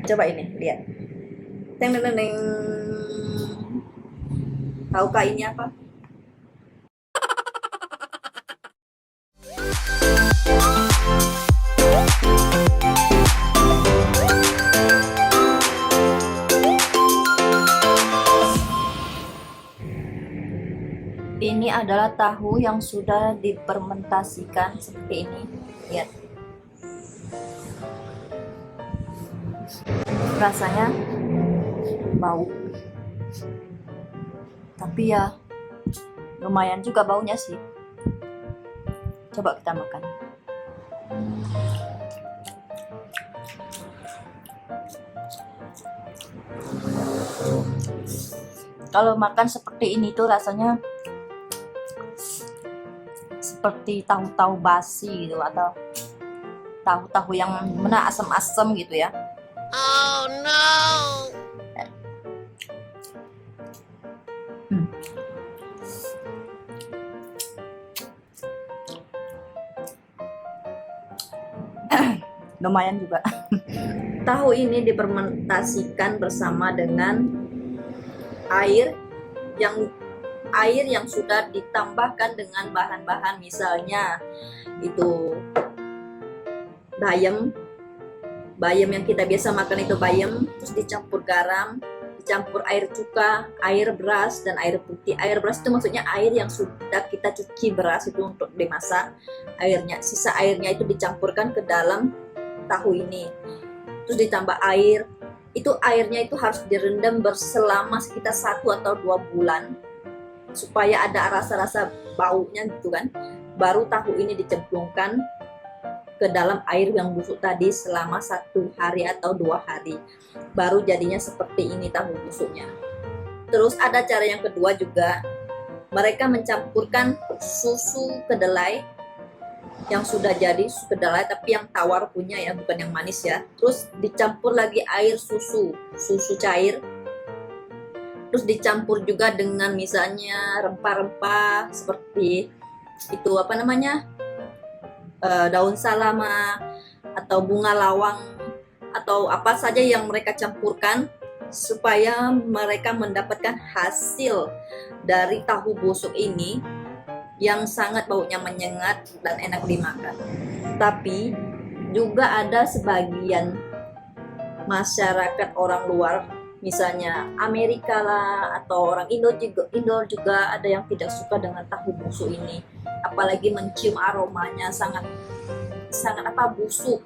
Coba ini, lihat. Teng teng teng, teng. Tahukah ini apa? Ini adalah tahu yang sudah difermentasikan seperti ini. Lihat. Rasanya bau. Tapi ya lumayan juga baunya sih. Coba kita makan. Kalau makan seperti ini tuh rasanya seperti tahu-tahu basi gitu, atau tahu-tahu yang mana asam-asam gitu ya. Oh no. Hmm. Lumayan juga. Tahu ini difermentasikan bersama dengan air yang sudah ditambahkan dengan bahan-bahan, misalnya itu bayam yang kita biasa makan itu bayam, terus dicampur garam, dicampur air cuka, air beras, dan air putih. Air beras itu maksudnya air yang sudah kita cuci beras itu untuk dimasak. Sisa airnya itu dicampurkan ke dalam tahu ini, terus ditambah air. Itu airnya itu harus direndam selama sekitar 1 atau 2 bulan supaya ada rasa-rasa baunya gitu kan. Baru tahu ini dicemplungkan ke dalam air yang busuk tadi selama 1 hari atau 2 hari. Baru jadinya seperti ini tahu busuknya. Terus ada cara yang kedua juga. Mereka mencampurkan susu kedelai yang sudah jadi susu kedelai, tapi yang tawar punya ya, bukan yang manis ya. Terus dicampur lagi air susu cair. Terus dicampur juga dengan misalnya rempah-rempah seperti itu apa namanya, daun salama atau bunga lawang atau apa saja yang mereka campurkan supaya mereka mendapatkan hasil dari tahu busuk ini yang sangat baunya menyengat dan enak dimakan. Tapi juga ada sebagian masyarakat orang luar, misalnya Amerika lah atau orang Indo juga ada yang tidak suka dengan tahu busuk ini, apalagi mencium aromanya sangat busuk.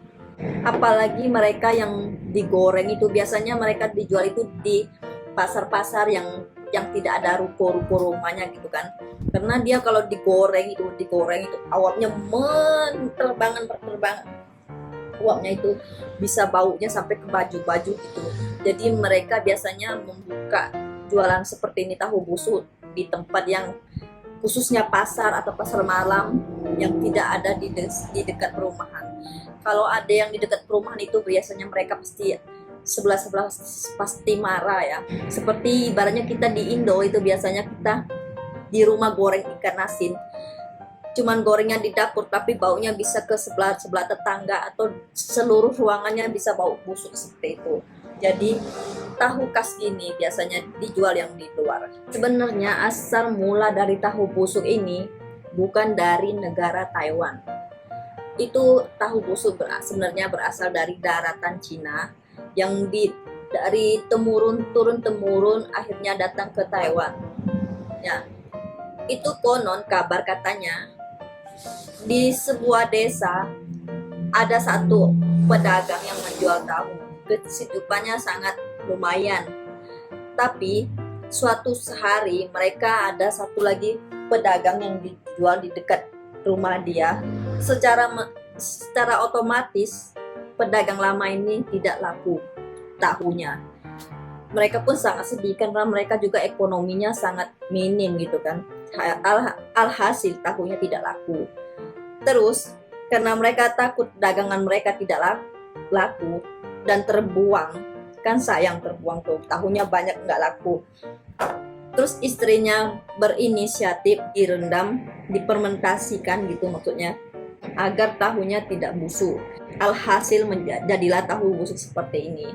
Apalagi mereka yang digoreng itu, biasanya mereka dijual itu di pasar-pasar yang tidak ada ruko-ruko rumahnya gitu kan, karena dia kalau digoreng itu awapnya berterbangan, uapnya itu bisa baunya sampai ke baju-baju gitu. Jadi mereka biasanya membuka jualan seperti ini tahu busuk di tempat yang khususnya pasar atau pasar malam yang tidak ada di dekat perumahan. Kalau ada yang di dekat perumahan itu biasanya mereka pasti sebelah pasti marah ya. Seperti ibaratnya kita di Indo itu biasanya kita di rumah goreng ikan asin, cuman gorengnya di dapur tapi baunya bisa ke sebelah tetangga atau seluruh ruangannya bisa bau busuk seperti itu. Jadi tahu khas ini biasanya dijual yang di luar. Sebenarnya asal mula dari tahu busuk ini bukan dari negara Taiwan. Itu tahu busuk sebenarnya berasal dari daratan Cina yang dari turun temurun akhirnya datang ke Taiwan. Ya, itu konon kabar katanya di sebuah desa ada satu pedagang yang menjual tahu. Kehidupannya sangat lumayan. Tapi suatu hari mereka ada satu lagi pedagang yang dijual di dekat rumah dia. Secara otomatis pedagang lama ini tidak laku tahunya. Mereka pun sangat sedih karena mereka juga ekonominya sangat minim gitu kan. Alhasil tahunya tidak laku. Terus karena mereka takut dagangan mereka tidak laku dan terbuang, kan sayang terbuang tuh, tahunya banyak nggak laku. Terus istrinya berinisiatif direndam, difermentasikan gitu maksudnya, agar tahunya tidak busuk. Alhasil jadilah tahu busuk seperti ini.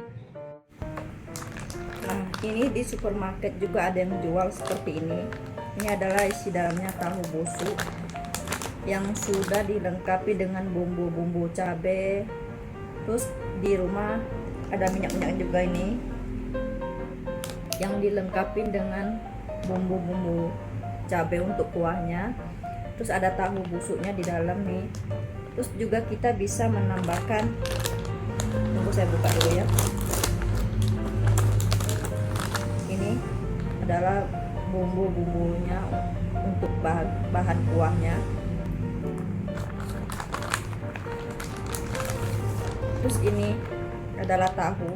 Nah, ini di supermarket juga ada yang jual seperti ini. Ini adalah isi dalamnya tahu busuk yang sudah dilengkapi dengan bumbu-bumbu cabai. Terus di rumah ada minyak-minyak juga ini yang dilengkapi dengan bumbu-bumbu cabai untuk kuahnya. Terus ada tahu busuknya di dalam nih. Terus juga kita bisa menambahkan, tunggu saya buka dulu ya. Ini adalah bumbu-bumbunya untuk bahan kuahnya. Terus ini adalah tahu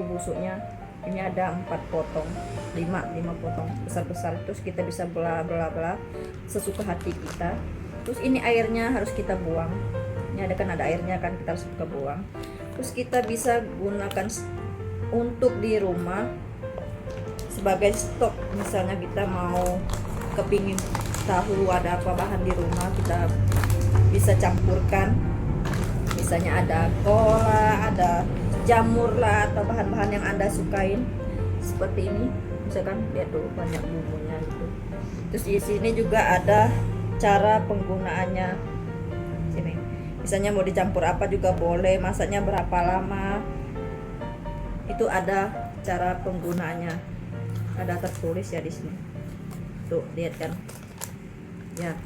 busuknya. Ini ada 4 potong, 5 potong besar-besar. Terus kita bisa belah sesuka hati kita. Terus ini airnya harus kita buang. Ini ada airnya kan, kita harus buang. Terus kita bisa gunakan untuk di rumah sebagai stok. Misalnya kita mau kepingin tahu ada apa bahan di rumah, kita bisa campurkan. Misalnya ada cola, ada jamur lah, atau bahan-bahan yang Anda sukain seperti ini. Misalkan lihat tuh banyak bumbunya gitu. Terus di sini juga ada cara penggunaannya. Sini. Misalnya mau dicampur apa juga boleh, masaknya berapa lama. Itu ada cara penggunaannya. Ada tertulis ya di sini. Tuh, lihat kan. Ya.